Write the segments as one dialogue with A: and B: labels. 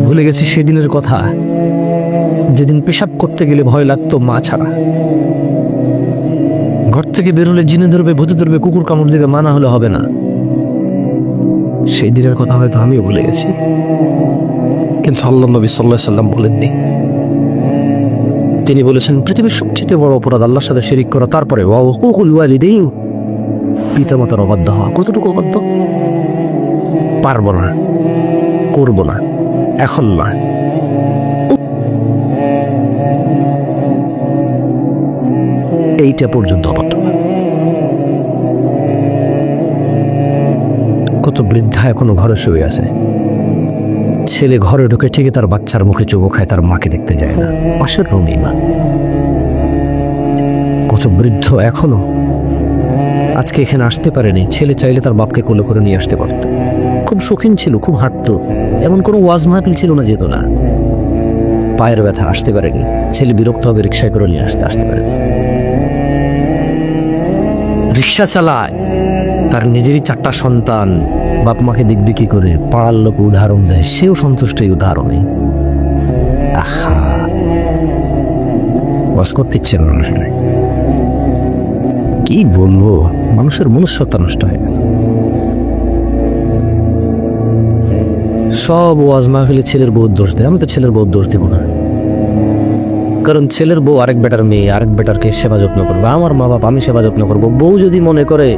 A: ভুলে গেছি সেদিনের কথা, যেদিন পেশাব করতে গেলে ভয় লাগতো মা ছাড়া। ঘর থেকে বেরোলে জিনে ধরবে, ভূতে ধরবে, কুকুর কামড় দেবে, মানা হলে হবে না। সেই দিনের কথা হয়তো আমিও ভুলে গেছি, কিন্তু আল্লাহ নবী সাল্লাল্লাহু আলাইহি সাল্লাম বলেননি। তিনি বলেছেন পৃথিবীর সবচেয়ে বড় অপরাধ আল্লাহর সাথে শিরিক করা, তারপরে ওয়া হুকুকুল ওয়ালিদাইন, পিতামাতার অবাধ্য হওয়া। কতটুকু অবাধ্য? পারবো না, করবো না, এখন না। এইটা পর্যন্ত অবাধ্য। কত বৃদ্ধা এখনো ঘরে শুয়ে আছে, ছেলে ঘরে ঢুকে ঠিকই তার বাচ্চার মুখে চুমু খায়, তার মাকে দেখতে যায় না, পাশের রুমেই মা। কত বৃদ্ধ এখনো আজকে এখানে আসতে পারেনি, ছেলে চাইলে তার বাপকে কোলে করে নিয়ে আসতে পারত। খুব শৌখিন ছিল, খুব হাঁটতো, এমন কোনো ওয়াজ মাহফিল ছিল না, যেত না। পায়ের ব্যথা, আসতে পারেনি। ছেলে বিরক্ত হবে, রিক্সায় করে নিয়ে আসতে পারেনি। রিক্সা চালায়, তার নিজেরই 4টা সন্তান, বাপ মাকে দেখবে কি করে, পাড়ার লোক উদাহরণ দেয়, সেও সন্তুষ্ট এই উদাহরণে। আহা, ওয়াজ করতে ইচ্ছে না। কি বলবো, মানুষের মনুষ্যত্ব নষ্ট হয়ে গেছে। সব ওয়াজ মাহফিলে ছেলের বউ দোষ দেয়। আমি তো ছেলের বউ দোষ দেব না, কারণ ছেলের বউ আরেক বেটার মেয়ে, আরেক বেটারকে সেবা যত্ন করবে। আমার মা বাপ, আমি সেবা যত্ন করবো। বউ যদি মনে করে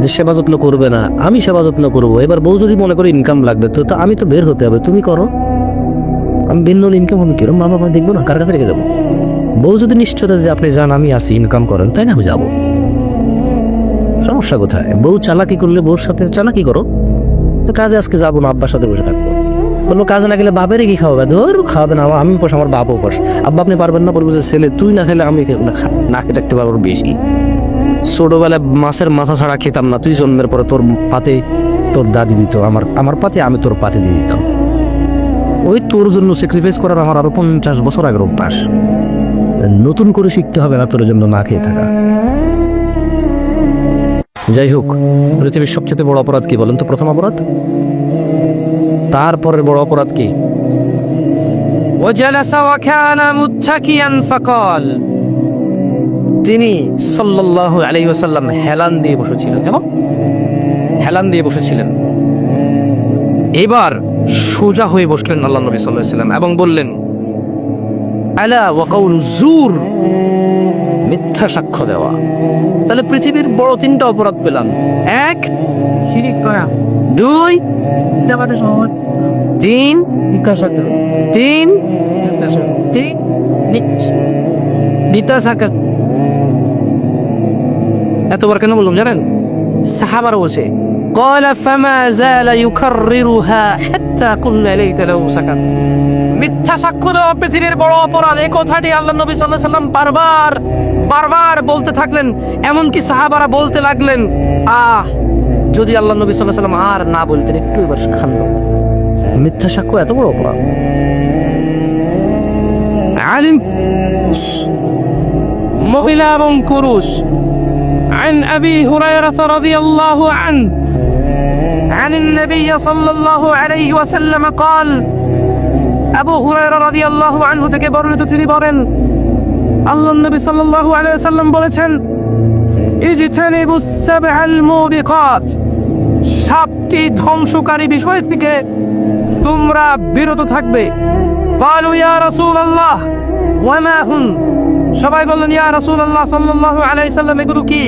A: যে সেবা যত্ন করবে না, আমি সেবা যত্ন করবো। এবার বউ যদি মনে করে ইনকাম লাগবে, তো আমি তো বের হতে হবে, তুমি করো। আমি ভিন্ন ইনকাম হবে কিরম, মা বাবা দেখবো না, কার কাছে রেখে যাবো? বউ যদি নিশ্চয়তা যে আপনি যান, আমি আসি, ইনকাম করেন, তাই না, আমি যাবো। সমস্যা কোথায়? বউ চালাকি করলে বউর সাথে চালাকি করো। তো কাজে আজকে যাবো না, আব্বার সাথে বসে থাকবো। বলবো কাজে না গেলে বাপের কি খাওয়াবে? ধর খাওয়াবে না, আমি বস, আমার বাপও বস। আব্বা আপনি পারবেন না? বলবো যে ছেলে তুই না খেলে আমি না খেয়ে থাকতে পারবো বেশি। ছোটবেলায় মাছের মাথা ছাড়া খেতাম না, তুই জন্মের পরে তোর পাতে তোর দাদি দিত, আমার পাতে আমি তোর পাতে দিয়ে দিতাম। ওই তোর জন্য স্যাক্রিফাইস করার আমার আরো 50 বছর আগের অভ্যাস। নতুন করে শিখতে হবে না তোর জন্য না খেয়ে থাকা। যাই হোক, পৃথিবীর সবচেয়ে বড় অপরাধ কি বলেন তো? প্রথম অপরাধ, তারপরের বড় অপরাধ কি? ওয়াজালাসা ওয়া কানা মুত্তাকিয়ান ফাকাল, তিনি সাল্লাল্লাহু আলাইহি ওয়াসাল্লাম হেলান দিয়ে বসেছিলেন। এবং হেলান দিয়ে বসেছিলেন, এবার সোজা হয়ে বসলেন আল্লাহ নবী সাল্লাল্লাহু আলাইহি ওয়াসাল্লাম এবং বললেন আলা ওয়া কাউলু জুর, মিথ্যা সাক্ষ্য দেওয়া। তাহলে পৃথিবীর বড় 3টা অপরাধ পেলাম। 1, শিরিক করা। 2, 3, মিথ্যা সাক্ষ্য। এতবার কেন বললাম জানেন? সাহাবারা বলছে ক্বালা ফামা যালা ইউকাররিরুহা হাত্তা কুলনা লাইতা লাহু সাকাত। মিথ্যা সাক্ষ্য দেওয়া পৃথিবীর বড় অপরাধ, এই কথাটি আল্লাহ নবী সাল্লাল্লাহু আলাইহি ওয়াসাল্লাম বারবার বলতে থাকলেন। এমনকি সাহাবারা বলতে লাগলেন, যদি আল্লাহ নবী সাল্লাল্লাহু আলাইহি ওয়াসাল্লাম আর না বলতেন, একটু এবার শান্ত। মিথ্যা সাক্ষ্য এত বড় অপরাধ। আলিম, মহিলা এবং পুরুষ। عن أبي هريرة رضي الله عنه عن النبي صلى الله عليه وسلم قال, আবু হুরায়রা রাদিয়াল্লাহু আনহু থেকে বর্ণিত, তিনি বলেন আল্লাহর নবী সাল্লাল্লাহু আলাইহি ওয়াসাল্লাম বলেছেন, ইজতানিবুস সাবআল মুবিকাত, 7টি ধ্বংসকারী বিষয় থেকে তোমরা বিরত থাকবে। ক্বালু ইয়া রাসূলুল্লাহ ওয়া মা হুন, সবাই বললেন ইয়া রাসূলুল্লাহ সাল্লাল্লাহু আলাইহি সাল্লাম এগুলো কি?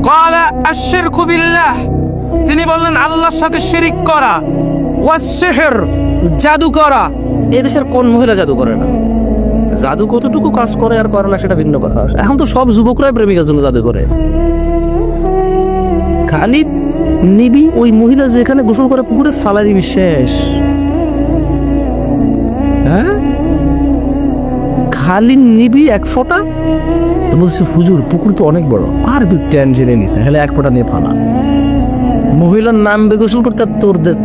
A: ক্বালা আশ-শিরকু বিল্লাহ, তিনি বললেন আল্লাহর সাথে শিরিক করা, ওয়াস সিহর, জাদু করা। এই দেশের কোন মহিলা জাদু করে না? জাদু কতটুকু কাজ করে আর করে না সেটা ভিন্ন কথা। এখন তো সব যুবকরাই প্রেমিকার জন্য জাদু করে। খালি নিবি ওই মহিলা যেখানে গোসল করে পুকুরে ফালাই দিবি, শেষ। হ্যাঁ, খালি নিবি 1 ফোঁটা, তো বলছে হুজুর পুকুর তো অনেক বড়, আর টেনশনে নিস না, হেলে 1 ফোঁটা নিয়ে ফালা। মহিলার নাম গোসল করতে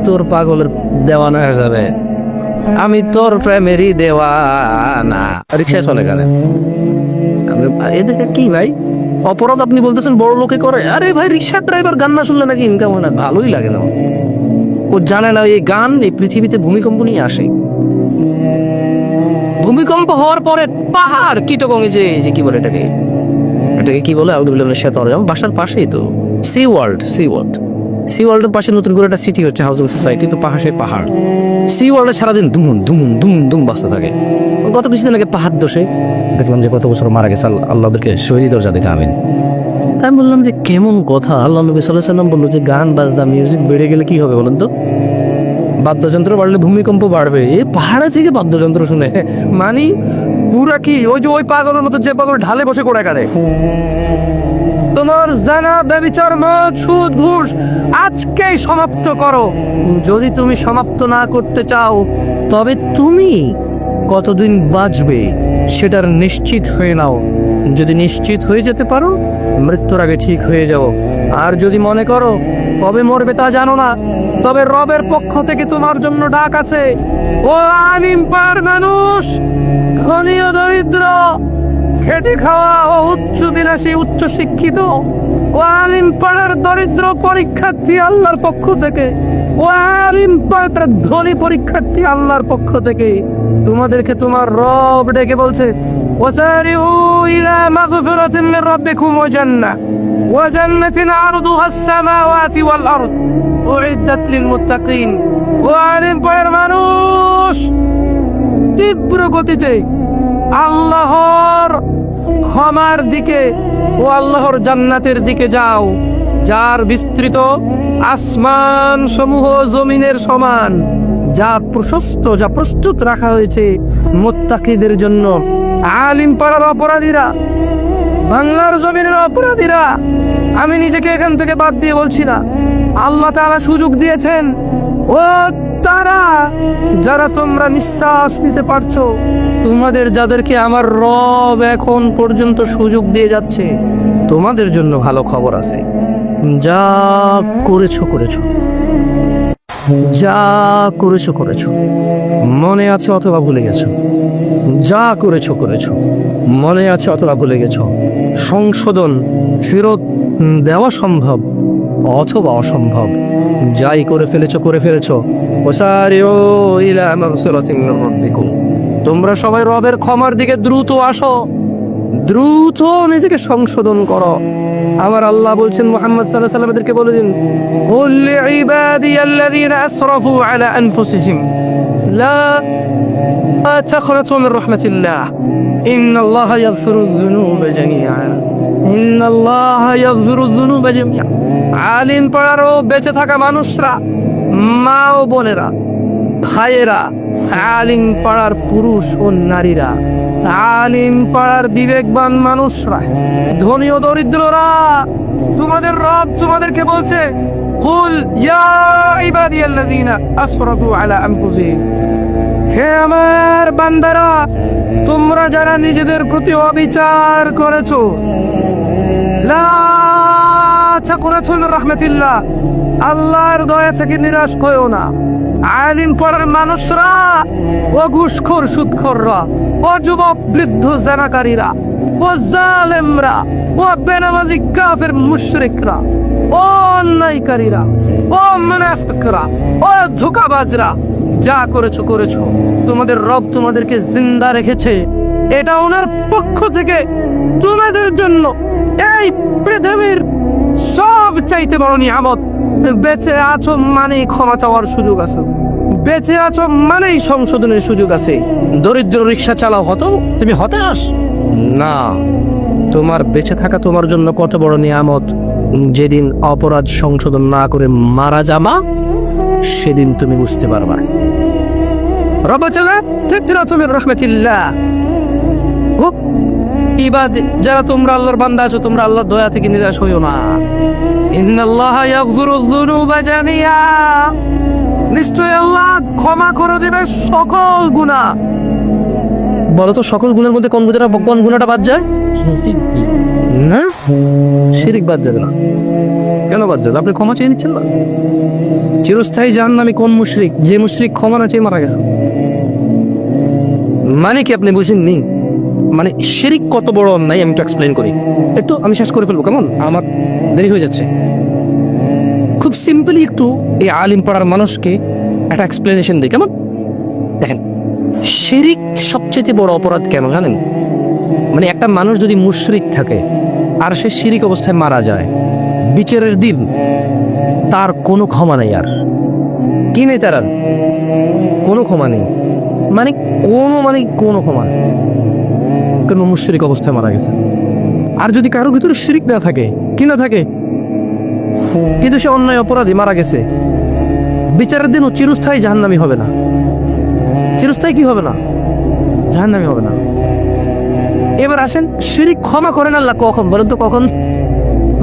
A: তোর পাগলের দেওয়ানা হয়ে যাবে। আমি তোর প্রেমেরই দেওয়ানা। রিক্সায় চলে গেলেন। এদেরকে কি ভাই অপরাধ আপনি বলতেছেন বড় লোকে করে? আরে ভাই, রিক্সার ড্রাইভার গান না শুনলে নাকি ইনকাম হয় না? ভালোই লাগে না। ও জানে না এই গান এই পৃথিবীতে ভূমিকম্প নিয়ে আসে। ভূমিকম্প হওয়ার পরে পাহাড় কিটকং, এই যে কি বলে এটাকে কি বলে, বাসার পাশেই তো সি ওয়ার্ল্ডের পাশে নতুন করে একটা সিটি হচ্ছে, হাউজিং সোসাইটি, তো পাশে পাহাড়। সি ওয়ার্ল্ডে সারাদিন দুমুন দুমুন দুম দুম বাঁচতে থাকে। গত কিছুদিন আগে পাহাড় দোষে দেখলাম যে কত বছর মারা গেছে, আল্লাহদেরকে শহীদ দরজা দেখে আমিন। তাই আমি বললাম যে কেমন কথা, আল্লাহ নবী সাল্লাল্লাহু আলাইহি ওয়াসাল্লাম বললো যে গান বাজনা মিউজিক বেড়ে গেলে কি হবে বলেন তো? বাদ্যযন্ত্র বাড়লে ভূমিকম্প বাড়বে। এই পাহাড়ে থেকে বাদ্যযন্ত্র শুনে মানে পুরা কি ওই যে ওই পাগলের মতো, যে পাগল ঢালে বসে কোড়া কাটে। তোমার জানা, ব্যভিচার, মদ, সুদ, ঘুষ আজকেই সমাপ্ত করো। যদি তুমি সমাপ্ত না করতে চাও তবে তুমি কতদিন বাঁচবে সেটার নিশ্চিত হয়ে নাও। যদি নিশ্চিত হয়ে যেতে পারো, মৃত্যুর আগে ঠিক হয়ে যাও। আর যদি মনে করো কবে মরবে তা জানো না, তবে রবের পক্ষ থেকে তোমার জন্য ডাক আছে। ও আলিম পাড়ার মানুষ, ধনী ও দরিদ্র, খেটে খাওয়া ও উচ্চ বিলাসী উচ্চ শিক্ষিত, ও আলিম পাড়ার দরিদ্র পরীক্ষার্থী আল্লাহর পক্ষ থেকে, ও আলিম পাড়ার ধনী পরীক্ষার্থী আল্লাহর পক্ষ থেকে তোমাদেরকে তোমার রব ডেকে বলছে, ওয়াসারিউ ইলা মাগফিরাতিন মির রাব্বিকুম ওয়া জান্নাহ ওয়া জান্নাতিন আরদুহাস সামাওয়াতি ওয়াল আরদ উইদ্দাত লিল মুত্তাকিন। ও আলিম পাড়ার মানুষ, তীব্র গতিতে আল্লাহর ক্ষমার দিকে ও আল্লাহর জান্নাতের দিকে যাও, যার বিস্তৃত আসমান সমূহ জমিনের সমান, যা প্রশস্ত, যা প্রস্তুত রাখা হয়েছে মুত্তাকিদের জন্য। আলিম পাড়ার অপরাধীরা, বাংলার জমিনের অপরাধীরা, আমি নিজেকে এখান থেকে বাদ দিয়ে বলছি না, আল্লাহ তাআলা সুযোগ দিয়েছেন। ও তারা যারা তোমরা নিঃশ্বাস নিতে পারছো, তোমাদের যাদেরকে আমার রব এখন পর্যন্ত সুযোগ দিয়ে যাচ্ছে, তোমাদের জন্য ভালো খবর আছে। যা করেছো যা করেছো মনে আছে অথবা ভুলে গেছো, যা করেছো মনে আছে অথবা ভুলে গেছো। সংশোধন ফেরত দেওয়া সম্ভব অথবা অসম্ভব। যাই করে ফেলেছো। ওয়াসারিউ ইলা মাগফিরাতিন মির রাব্বিকুম, তোমরা সবাই রবের ক্ষমার দিকে দ্রুত আসো, দ্রুত নিজেকে সংশোধন করো। আমার আল্লাহ বলছেন মুহাম্মদ সাল্লাল্লাহু আলাইহি ওয়াসাল্লামকে বলেছেন, কুল লিইবাদিয়াল্লাযীনা আসরাফু আলা আনফুসিহিম লা তাখনাতু মির রাহমাতিল্লাহ ইন্নাল্লাহা ইয়াগফিরুয যুনুবা জামিআন ইন্নাল্লাহা ইয়াগফিরুয যুনুবা জামিআন। আলিম পাড়ারও বেঁচে থাকা মানুষরা, মা ও বোনেরা, ভাইয়েরা, আলিম পাড়ার পুরুষ ও নারীরা, আলিম পাড়ার বিবেকবান মানুষরা, ধনী ও দরিদ্ররা, তোমাদের রব তোমাদেরকে বলছে, কুল ইয়া ইবাদিয়াল্লাযীনা আসরাফু আলা আনফুসিহিম, হে আমার বান্দারা, তোমরা যারা নিজেদের প্রতি অবিচার করেছো, লা তাকুনাতু মির রাহমাতিল্লাহ, আল্লাহর দয়া থেকে নিরাশ হয়ো না। আলিম পাড়ার মানুষরা, ও ঘুষখোর সুদখোররা, ও যুবক বৃদ্ধ জানাকারীরা, ও জালেমরা, ও বেনামাজি কাফের মুশরিকরা, ও অন্যায়কারীরা, ও মুনাফিকরা, ও ধোঁকাবাজরা, যা করেছো তোমাদের রব তোমাদেরকে জিন্দা রেখেছে। এটা ওনার পক্ষ থেকে তোমাদের জন্য এই পৃথিবীর সব চাইতে বড় নিয়ামত। বেঁচে আছো মানেই ক্ষমা চাওয়ার সুযোগ আছে, বেঁচে আছো মানেই সংশোধনের সুযোগ আছে। দরিদ্র রিক্সা চালাও, তুমি হতাশ না। তোমার বেঁচে থাকা তোমার জন্য কত বড় নিয়ামত। যেদিন অপরাধ সংশোধন না করে মারা যাবা, সেদিন তুমি বুঝতে পারবা। যারা তোমরা আল্লাহর বান্দা আছো, তোমরা আল্লাহর দয়া থেকে নিরাশ হইও না। ইন্নাল্লাহা ইয়াগফিরুয যুনুবা জামিআ, নিশ্চয় আল্লাহ ক্ষমা করে দেবে সকল গুনাহ। বলো তো সকল গুনার মধ্যে কোন গুনাহটা বাদ যায়? না, শিরক বাদ যাবে না। কেন বাদ যাবে? আপনি ক্ষমা চেয়ে নিচ্ছেন না। চিরস্থায়ী জাহান্নামী কোন মুশরিক? যে মুশরিক ক্ষমা না চেয়ে মারা গেছে। মানে কি আপনি বুঝেননি? মানে শিরক কত বড় অন্যায় আমি একটু এক্সপ্লেন করি। আমি শেষ করে ফেলবো, কেমন? আমার দেরি হয়ে যাচ্ছে। খুব খুব সিম্পলি একটু এই আলিম পাড়ার মানুষকে একটা এক্সপ্লেনেশন দিই, কেমন? দেখেন, শিরিক সবচেয়ে বড় অপরাধ কেন জানেন? মানে একটা মানুষ যদি মুশরিক থাকে আর সে শিরিক অবস্থায় মারা যায়, বিচারের দিন তার কোনো ক্ষমা নেই। আর কি নেই তার? কোনো ক্ষমা নেই, মানে কোনো ক্ষমা নেই, কোনো মুশরিক অবস্থায় মারা গেছে। আর যদি কারোর ভিতরে শিরিক না থাকে, কি না থাকে, কিন্তু সে অন্যায় অপরাধী মারা গেছে, বিচারের দিনও চিরস্থায়ী জাহান্নামী হবে না। চিরস্থায়ী কি হবে না? জাহান্নামী হবে না। এবার আসেন, শিরিক ক্ষমা করেন আল্লাহ কখন বলেন তো? কখন?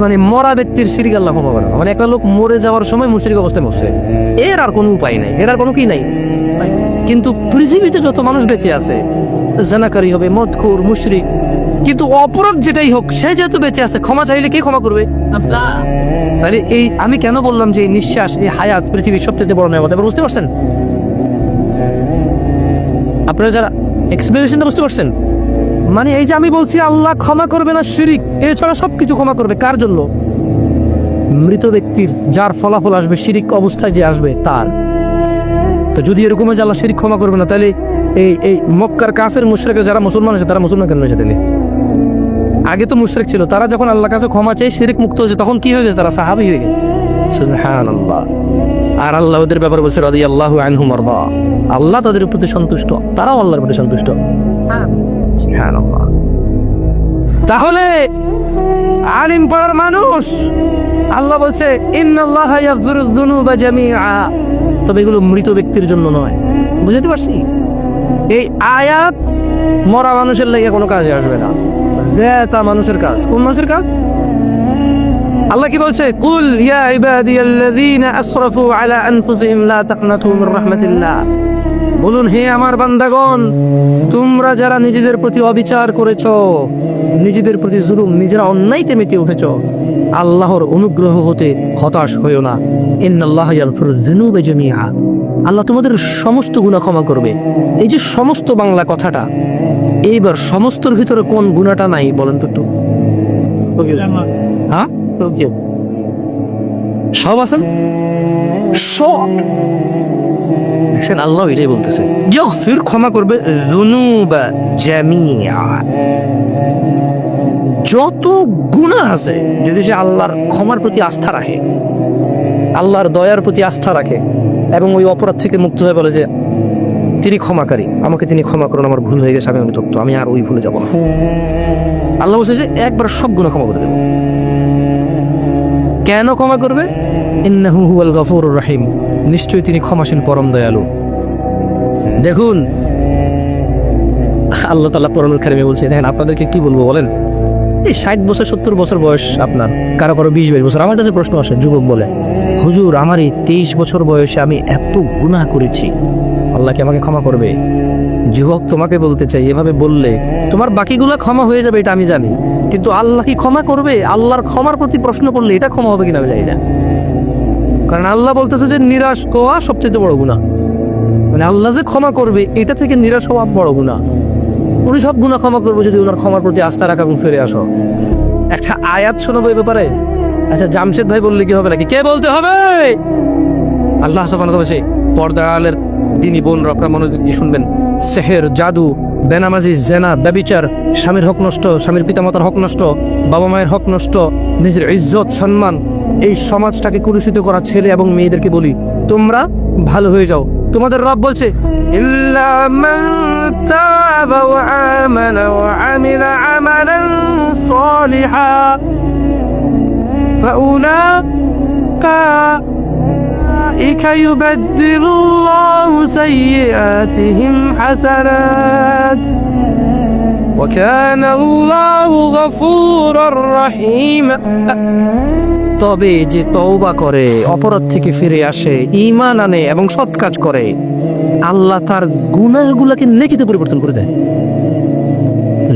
A: মানে মরা ব্যক্তির শিরিক আল্লাহ ক্ষমা করেন। মানে একটা লোক মরে যাওয়ার সময় মুশরিক অবস্থায় মরছে, এর আর কোনো উপায় নাই, এর আর কোনো কি নাই। কিন্তু পৃথিবীতে যত মানুষ বেঁচে আছে, জানাকারী হবে, মদখোর, মুশরিক, কিন্তু অপরাধ যেটাই হোক, সে যেহেতু বেঁচে আছে, ক্ষমা চাইলে কে ক্ষমা করবে? তাহলে এই আমি কেন বললাম যে এই নিঃশ্বাস, এই হায়াত পৃথিবীর সবচেয়ে বড় নেয়ামত, এবার বুঝতে পারছেন? আপনারা যারা এক্সপ্লেনেশনটা বুঝতে পারছেন? মানে এই যে আমি বলছি আল্লাহ ক্ষমা করবে না শিরিক, এছাড়া সবকিছু ক্ষমা করবে। কার জন্য? মৃত ব্যক্তির, যার ফলাফল আসবে শিরিক অবস্থায় যে আসবে তার। তো যদি এরকম হয় যে আল্লাহ শিরিক ক্ষমা করবে না, তাহলে এই মক্কার কাফের মুশরিক যারা মুসলমান আছে, তারা মুসলমান কেন হয়েছে? তাহলে আগে তো মুশরিক ছিল, তারা যখন আল্লাহর কাছে ক্ষমা চাই, শিরিক মুক্ত হয়েছে, তখন কি হয়ে গেছে? তারা সাহাবী হয়ে গেছে। সুবহানাল্লাহ। আর আল্লাহ ওদের ব্যাপারে বলছে রাদিয়াল্লাহু আনহুম ওয়ারদা, আল্লাহ তাদের প্রতি সন্তুষ্ট, তারাও আল্লাহর প্রতি সন্তুষ্ট। সুবহানাল্লাহ। তাহলে আলিম পাড়ার মানুষ, আল্লাহ বলছে ইন্নাল্লাহা ইয়াগফিরুয যুনুবা জামিআ, তবে এগুলো মৃত ব্যক্তির জন্য নয়। বুঝতে পারছি? এই আয়াত মরা মানুষের লাগে কোনো কাজে আসবে না, জেতা মানুষের কাজ। কোন মানুষের কাজ? আল্লাহ কি বলছে? কুল ইয়া ইবাদিয়াল্লাযীনা আসরাফু আলা আনফুসিহিম লা তাকনাতু মির রাহমাতিল্লাহ, বলুন হে আমার বান্দাগণ, তোমরা যারা নিজেদের প্রতি অবিচার করেছো, নিজেদের প্রতি জুলুম, নিজেরা অন্যায়তে মেতে উঠেছো, আল্লাহর অনুগ্রহ হতে হতাশ হইও না। ইন্নাল্লাহা ইয়াগফিরুয যুনুবা জামিআ, আল্লাহ তোমাদের সমস্ত গুনাহ ক্ষমা করবে। এই যে সমস্ত বাংলা কথাটা, এইবার সমস্তর ভিতরে কোন গুনাহটা নাই বলেন তো একটু? হ্যাঁ, সব আছেন, সব। দেখছেন, আল্লাহ এটাই বলতেছে, ইয়াগফির, ক্ষমা করবে, যুনুবা জামিআ, যত গুনাহ আছে, যদি সে আল্লাহর ক্ষমার প্রতি আস্থা রাখে, আল্লাহর দয়ার প্রতি আস্থা রাখে, এবং ওই অপরাধ থেকে মুক্ত হয়ে বলে যে তিনি ক্ষমাকারী, আমাকে তিনি ক্ষমা করুন, আমার ভুল হয়ে গেছে, আমি অনুতপ্ত, আমি আর ওই ভুলে যাব না। আল্লাহ বলছে যে একবার সব গুনাহ ক্ষমা করে দেব। কেন ক্ষমা করবে? ইন্নাহু হুয়াল গফুরুর রহিম, নিশ্চয়ই তিনি ক্ষমাশীল, পরম দয়ালু। দেখুন আল্লাহ তাআলা কোরআনুল কারীমে বলছে, দেখেন আপনাদেরকে কি বলবো বলেন, এই 60 বছর 70 বছর বয়স আপনার, কারো 20-22 বছর। আমার কাছে প্রশ্ন আসে, যুবক বলে, হুজুর আমার এই 23 বছর বয়সে আমি এত গুনাহ করেছি, আল্লাহ কি আমাকে ক্ষমা করবে? যুবক, তোমাকে বলতে চাই, এভাবে বললে তোমার বাকিগুলো ক্ষমা হয়ে যাবে, এটা আমি জানি, কিন্তু আল্লাহ কি ক্ষমা করবে? আল্লাহর ক্ষমার প্রতি প্রশ্ন করলে এটা ক্ষমা হবে কিনা আমি জানি না। কারণ আল্লাহ বলতেছে যে নিরাশ হওয়া সবচেয়ে বড় গুনাহ। মানে আল্লাহ যে ক্ষমা করবে, এটা থেকে নিরাশ হওয়া বড় গুনাহ। উনি সব গুনাহ ক্ষমা করবো যদি ওনার ক্ষমার প্রতি আস্থা রাখা এবং ফিরে আসো। একটা আয়াত শোনাবো এ ব্যাপারে। আচ্ছা, জামশেদ ভাই বললে কি হবে নাকি? কে বলতে হবে? আল্লাহ সুবহানাহু ওয়া তাআলা পর্দার আলের দিনী বোনরা, আপনারা মনোযোগ দিয়ে শুনবেন। সেহের, জাদু, বেনামাজি, জেনা, ব্যভিচার, স্বামীর হক নষ্ট, স্বামীর পিতামাতার হক নষ্ট, বাবা মায়ের হক নষ্ট, নিজের ইজ্জত সম্মান, এই সমাজটাকে কলুষিত করা ছেলে এবং মেয়েদেরকে বলি, তোমরা ভালো হয়ে যাও। তোমাদের রব বলছে ইল্লা মান তাবা ওয়া আমানা ওয়া আমিলা আমালান সালিহা ফাউলাকা ইউবাদদিলুল্লাহু সাইয়্যাতিহিম হাসানাত ওয়া কানা আল্লাহু গফুরুর রহিম। তবে যে তওবা করে, অপরাধ থেকে ফিরে আসে, ঈমান আনে এবং সৎ কাজ করে, আল্লাহ তার গুনাহগুলোকে নেকিতে পরিবর্তন করে দেয়।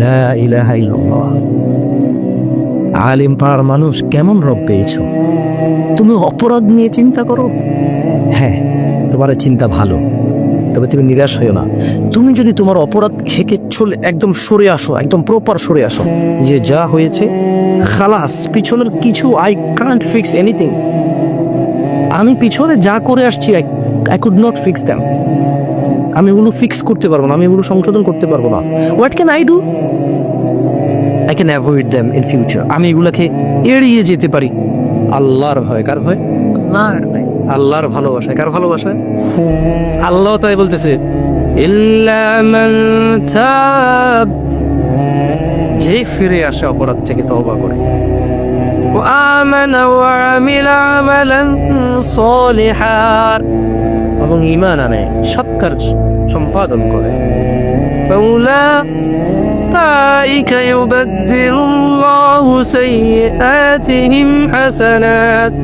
A: লা ইলাহা ইল্লাল্লাহ। আলিম পাড়ার মানুষ, কেমন রব পেয়েছো? তুমি অপরাধ নিয়ে চিন্তা করো, হ্যাঁ তোমার চিন্তা ভালো, তবে তুমি নিরাশ হইও না। তুমি যদি তোমার অপরাধ থেকে চলে একদম সরে আসো, একদম প্রপার সরে আসো, যে যা হয়েছে খালাস, পিছনের কিছু, আই কান্ট ফিক্স এনিথিং, আমি পিছনে যা করে আসছি I could not fix them. আমি এগুলো ফিক্স করতে পারবো না, আমি এগুলো সংশোধন করতে পারবো না। What can I do? I can avoid them in future. আমি এগুলাকে এড়িয়ে যেতে পারি। আল্লাহর ভয়, কার ভয়? আল্লাহর ভয়, আল্লাহর ভালোবাসায়। কার ভালোবাসায়? আল্লাহ তাই বলতেছে, ইল্লা মান তাব, যে ফিরে আসে অপরাধ থেকে তওবা করে, ওয়া আমানা ওয়া আমিলা আমালান সলিহান, এবং ঈমান আনে, সৎ কাজ সম্পাদন করে, ফাউলাইকা ইউবাদদিলুল্লাহু সাইয়্যাতিহিম হাসানাত,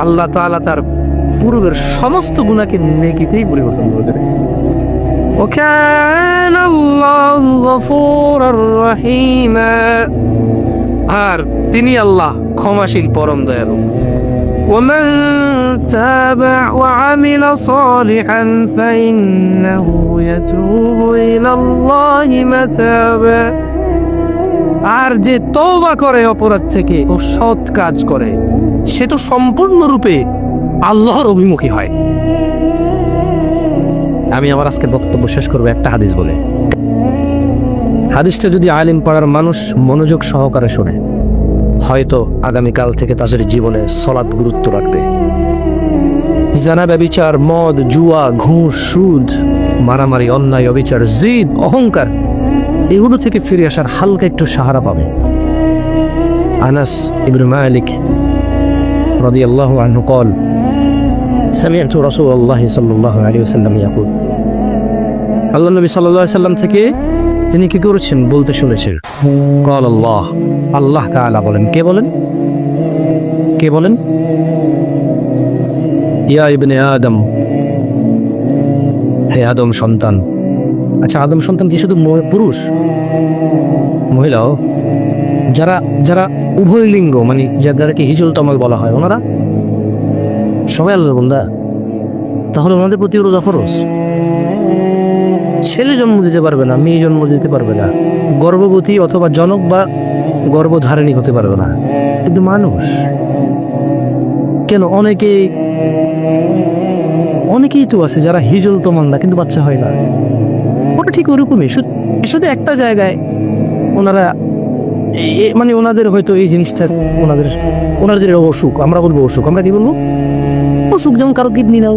A: আল্লাহ তাআলা তার পূর্বের সমস্ত গুনাহকে নেকিতেই পরিবর্তন করে দেবে। ওয়া কানা আল্লাহু গফুরার রহিমা, আর তিনি আল্লাহ ক্ষমাশীল পরম দয়ালু। ومن تاب وعمل صالحا فإنه يتوب إلى الله متابا, আর যে তওবা করে অপরাধ থেকে ও সৎ কাজ করে সে তো সম্পূর্ণরূপে আল্লাহর অভিমুখী হয়। আমি আমার আজকে বক্তব্য শেষ করবো একটা হাদিস বলে। হাদিসটা যদি আলিম পাড়ার মানুষ মনোযোগ সহকারে শোনে, হয়তো আগামীকাল থেকে তাদের জীবনে সলাৎ গুরুত্ব রাখবে। জানা, ব্যভিচার, মদ, জুয়া, ঘুষ, সুদ, মারামারি, অন্যায়, অবিচার, জিদ, অহংকার, এগুলো থেকে ফিরে আসার হালকা একটু সাহারা পাবে। আনাস ইবনে মালিক রাদিয়াল্লাহু আনহু قال سمعت رسول الله صلى الله عليه وسلم يقول, আল্লাহ নবী সাল্লাল্লাহু আলাইহি ওয়াসাল্লাম থেকে তিনি কি করেছেন বলতে শুনেছেন, قال الله, আল্লাহ তাআলা বলেন। কে বলেন? কে বলেন? ইয়া ইবনে আদম, হে আদম সন্তান। আচ্ছা, আদম সন্তান কি শুধু পুরুষ? মহিলাও? যারা যারা উভয় লিঙ্গ, মানে যাদেরকে হিজল তমাল বলা হয়, ওনারা সবাই আল্লাহর বান্দা। তাহলে ওনাদের প্রতি রোজা ফরজ। ছেলে জন্ম দিতে পারবে না, মেয়ে জন্ম দিতে পারবে না, গর্ভবতী অথবা জনক বা গর্ভধারিণী হতে পারবে না, কিন্তু মানুষ কেন? অনেকেই তো আছে যারা হিজল তমাল না, কিন্তু বাচ্চা হয় না। ওটা ঠিক ওরকমই, শুধু একটা জায়গায় ওনারা মানে ওনাদের হয়তো এই জিনিসটা ওনাদের অসুখ, আমরা বলবো অসুখ, আমরা কি বলবো? অসুখ। যেমন কারো কিডনি নাও,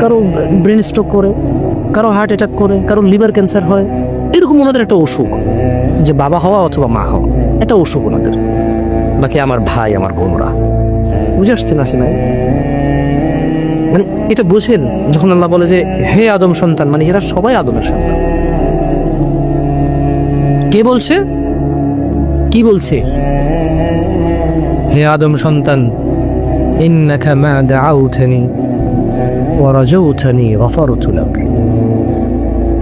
A: কারো ব্রেন স্ট্রোক করে, কারো হার্ট অ্যাটাক করে, কারো লিভার ক্যান্সার হয়, এরকম ওনাদের একটা অসুখ, যে বাবা হওয়া অথবা মা হওয়া, এটা অসুখ ওনাদের। বাকি আমার ভাই, আমার বোনরা, বুঝে আসছে না? সে নাই, মানে এটা বুঝেন যখন আল্লাহ বলে যে হে আদম সন্তান, মানে এরা সবাই আদমের সন্তান। কে বলছে? কি বলছে? হে আদম সন্তান, ইন্নাকা মা দাআউতানি ওয়া রাজাউতানি গফারতু লাক,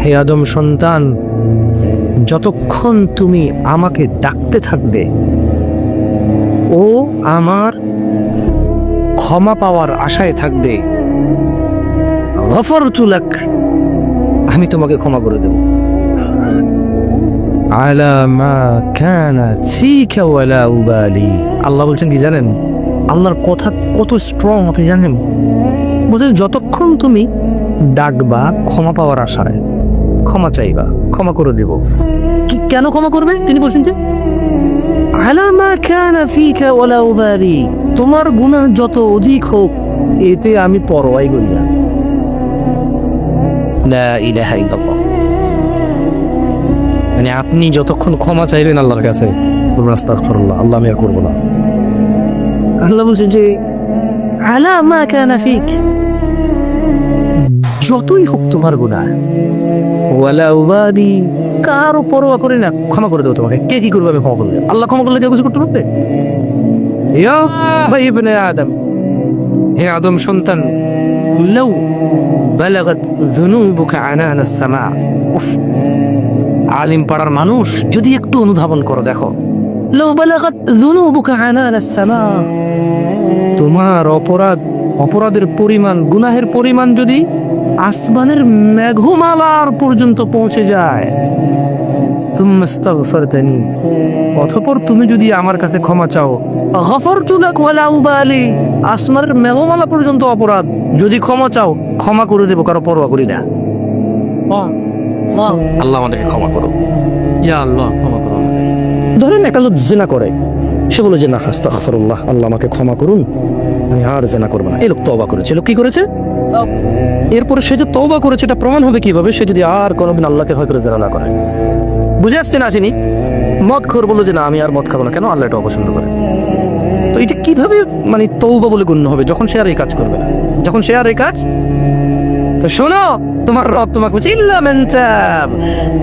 A: হে আদম সন্তান, যতক্ষণ তুমি আমাকে ডাকতে থাকবে ও আমার ক্ষমা পাওয়ার আশায় থাকবে, গফারতু লাক, আমি তোমাকে ক্ষমা করে দেব। আলা মা কানা ফিকা ওয়ালা উবালি, আল্লাহ বলছেন কি জানেন? আল্লাহর কথা কত স্ট্রং আপনি জানেন? বলছেন যতক্ষণ তুমি ডাকবা ক্ষমা পাওয়ার আশায়, ক্ষমা চাইবা, ক্ষমা করে দেব। কেন ক্ষমা করবে? তিনি বলছেন যে আলা মা কানা ফিকা ওয়ালা উবালি, তোমার গুনাহ যত অধিক হোক এতে আমি পরোয়াই করি না। লা ইলাহা ইল্লাল্লাহ, মানে আপনি যতক্ষণ ক্ষমা চাইবেন আল্লাহর কাছে, আস্তাগফিরুল্লাহ, আল্লাহ আমি আর করবো না। আল্লাহ বলছেন যে আলা মা কানা ফিক, যতই হোক তোমার গুনাহ, ওয়ালা উবালি, কারো পরোয়া করি না, ক্ষমা করে দেবো তোমাকে। কে কি করবে? আমি ক্ষমা করবে। আল্লাহ ক্ষমা করলে কেউ কিছু করতে পারবে? ইয়া ইবনে আদম, হে আদম সন্তান, লাউ বালাগাত যুনুবুকা আনানাস সামা, উফ, আলিম পাড়ার মানুষ যদি একটু অনুধাবন করো, দেখো, লাউ বালাগাত যুনুবুকা আনানাস সামা, তোমার অপরাধের পরিমাণ, গুনাহের পরিমাণ যদি আসমানের মেঘমালার পর্যন্ত পৌঁছে যায়,
B: সুম্মা আস্তাগফারতানি, অতঃপর তুমি যদি আমার কাছে ক্ষমা চাও, গফারতু লাক ওয়ালা উবালি, আসমানের মেঘমালা পর্যন্ত অপরাধ যদি ক্ষমা চাও ক্ষমা করে দেবো, কারো পরোয়া করি না। আল্লাহ আমাদেরকে ক্ষমা করো, ইয়া আল্লাহ ক্ষমা করো। ধরেন একটা লোক জিনা করে, সে বলে যে না আস্তাগফিরুল্লাহ, আল্লাহ আমাকে ক্ষমা করুন, আমি আর জিনা করবো না। এই লোক তওবা করেছে। লোক কি করেছে? এরপরে সে যে তওবা করেছে এটা প্রমাণ হবে কিভাবে? সে যদি আর কোনোদিন আল্লাহকে ভয় করে জিনা না করে। বুঝে আসছে না? আসেনি? মদ খোর বললো যে না আমি আর মদ খাবো না, কেন? আল্লাহ এটা অপছন্দ করে। তো এটা কিভাবে মানে তওবা বলে গণ্য হবে যখন সে আর এই কাজ করবে না, যখন সে আর এই কাজ। তো শোনো, তোমার রব তোমাকে বলছে ইল্লা মান তাব,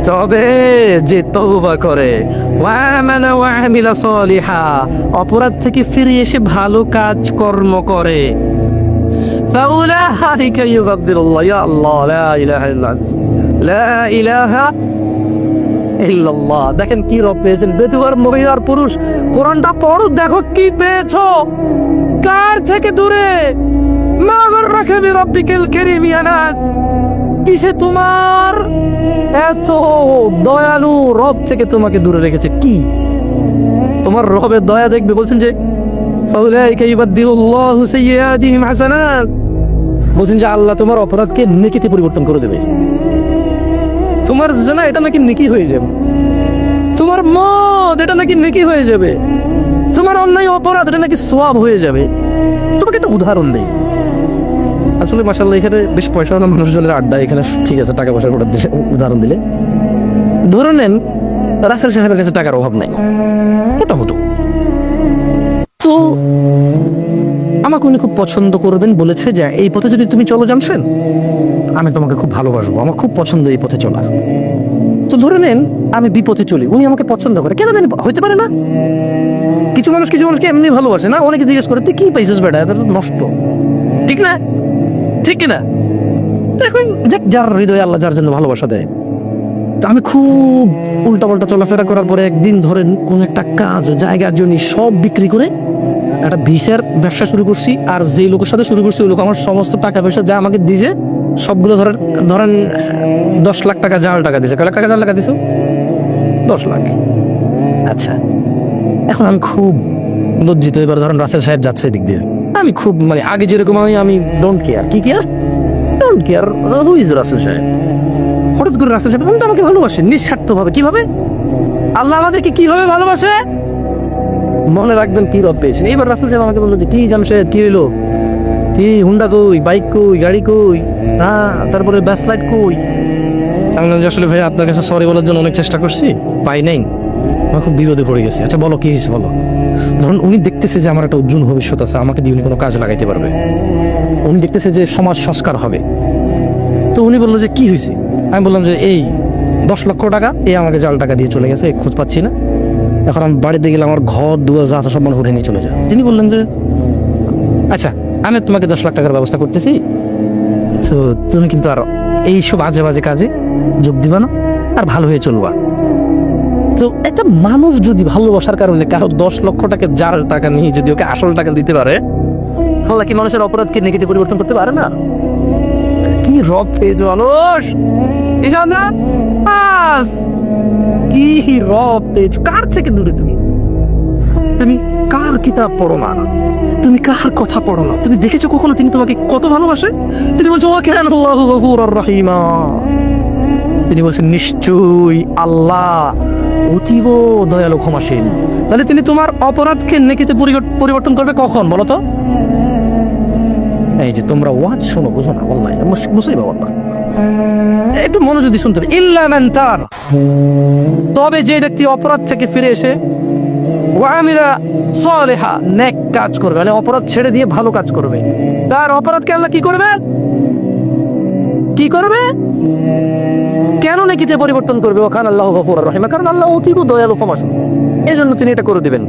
B: তবে যে তওবা করে, ওয়া আমানা ওয়া আমিলা সলিহা, অপরাধ থেকে ফিরে এসে ভালো কাজ কর্ম করে, ফাউলাইকা ইউবাদদিলুল্লাহ, ইয়া আল্লাহ লা ইলাহা ইল্লা আনত, লা ইলাহা ইল্লাল্লাহ। দেখেন কি রব পেয়েছেন, বেদুয়ার মহিলার পুরুষ। কোরআনটা পড়ো, দেখো কি পেয়েছো, কার থেকে দূরে। মা গাররাকা বিরাব্বিকাল কারীম ইয়া নাস, কিসে তোমার এত দয়ালু রব থেকে তোমাকে দূরে রেখেছে? কি তোমার রবের দয়া দেখবে? বলছেন যে ফাউলাইকা ইউবাদদিলুল্লাহু সাইয়্যাতিহিম হাসানাত, বলছেন যে আল্লাহ তোমার অপরাধকে নেকিতে পরিবর্তন করে দেবে। তোমার জানা এটা নাকি নেকি হয়ে যাবে, তোমার মদ এটা নাকি নেকি হয়ে যাবে, তোমার অন্যায় অপরাধ এটা নাকি সওয়াব হয়ে যাবে। তোমাকে একটা উদাহরণ দেই। আসলে মাশাআল্লাহ এখানে বেশ পয়সাওয়ালা মানুষজনের আড্ডা, এখানে ঠিক আছে টাকা পয়সার উদাহরণ দিলে। ধরে নেন রাসেল সাহেবের কাছে টাকার অভাব নাই মোটামুটি, তো আমাকে উনি খুব পছন্দ করবেন, বলেছে যে এই পথে যদি তুমি চলো জামশেদ, আমি তোমাকে খুব ভালোবাসবো, আমার খুব পছন্দ এই পথে চলা। তো ধরে নেন আমি বিপথে চলি, উনি আমাকে পছন্দ করে, কেন জানি হইতে পারে না। কিছু মানুষকে এমনি ভালোবাসে না, অনেকে জিজ্ঞেস করে তুই কি পাইছিস বেটা, এটা তো নষ্ট, ঠিক না? ঠিক কিনা? এখন যার হৃদয়ে আল্লাহ যার জন্য ভালোবাসা দেয়। তো আমি খুব উল্টাপাল্টা চলাফেরা করার পরে একদিন ধরেন কোন একটা কাজ জায়গা জমি সব বিক্রি করে একটা ভিসার ব্যবসা শুরু করছি, আর যে লোকের সাথে শুরু করছি ওই লোক আমার সমস্ত টাকা পয়সা যা আমাকে দিছে সবগুলো ধরেন 10 লাখ টাকা জাল টাকা দিছে। কয় লাখ টাকা জাল টাকা দিছো? 10 লাখ। আচ্ছা, এখন আমি খুব লজ্জিত। এবার ধরেন রাসেল সাহেব যাচ্ছে এদিক দিয়ে, আমি খুব মানে আগে যেরকম আমি ডোন্ট কেয়ার, কি care, don't care who is Rasel সাহেব। হঠাৎ করে রাসেল সাহেব তো আমাকে ভালোবাসে নিঃস্বার্থভাবে। কিভাবে? আল্লাহ আমাদেরকে কিভাবে ভালোবাসে মনে রাখবেন, কি রব পেয়েছেন। এইবার রাসেল সাহেব আমাকে বললো যে কি জামশেদ কি হইলো, কি হুন্ডা কই, বাইক কই, গাড়ি কই, হ্যাঁ তারপরে ব্যাস লাইট কই। আমি বললাম যে আসলে ভাই আপনার কাছে সরি বলার জন্য অনেক চেষ্টা করছি, পাই নাই, আমি খুব বিপদে পড়ে গেছি। আচ্ছা বলো কি হয়েছে বলো। ধরুন উনি দেখতেছে যে আমার একটা উজ্জ্বল ভবিষ্যৎ আছে, আমাকে দিয়ে উনি কোনো কাজ লাগাইতে পারবে, উনি দেখতেছে যে সমাজ সংস্কার হবে। তো উনি বললো যে কি হয়েছে। আমি বললাম যে এই 10 লক্ষ টাকা এই আমাকে জাল টাকা দিয়ে চলে গেছে, খোঁজ পাচ্ছি না, এখন আমি বাড়িতে গেলে আমার ঘর দুয়ার যা আছে সব মানুষ উঠে নিয়ে চলে যায়। তিনি বললেন যে আচ্ছা আমি তোমাকে 10 লাখ টাকার ব্যবস্থা করতেছি, তো তুমি কিন্তু আর এইসব আজে বাজে কাজে যোগ দিবা না, আর ভালো হয়ে চলবা। তো একটা মানুষ যদি ভালোবাসার কারণে কারো 10 লক্ষ টাকা জাল টাকা নিয়ে যদি ওকে আসল টাকা দিতে পারে, তাহলে কি মানুষের অপরাধকে নেগেটিভ পরিবর্তন করতে পারে না? কি রব পেয়েছো মানুষ, কি রব পেয়েছো। কার থেকে দূরে তুমি, তুমি কার কিতাব পড়ো না, তুমি কার কথা পড়ো না, তুমি দেখেছো কখনো তিনি তোমাকে কত ভালোবাসে? তিনি বলছো ওয়াকানাল্লাহু গফুরার রহিমা, তিনি বলছেন নিশ্চয়ই আল্লাহ অতীব দয়ালু ক্ষমাশীল। তাহলে তিনি তোমার অপরাধকে নেকিতে পরিবর্তন করবে কখন বলো তো? এই যে তোমরা ওয়াজ শোনো, বুঝো না, বললাই মুসিবা বললা, একটু মনোযোগ দিয়ে শুনতে হবে। ইল্লা মান তাব, তবে যে ব্যক্তি অপরাধ থেকে ফিরে এসে ওয়া আমিলা সালিহা, নেক কাজ করবে, মানে অপরাধ ছেড়ে দিয়ে ভালো কাজ করবে, তার অপরাধকে আল্লাহ কি করবে? কি করবে? কেন নেকিতে পরিবর্তন করবে? ওয়া কানা আল্লাহু গফুরার রহিম, কারণ আল্লাহ অতীব দয়ালু ক্ষমাশীল, এজন্য তিনি এটা করে দিবেন।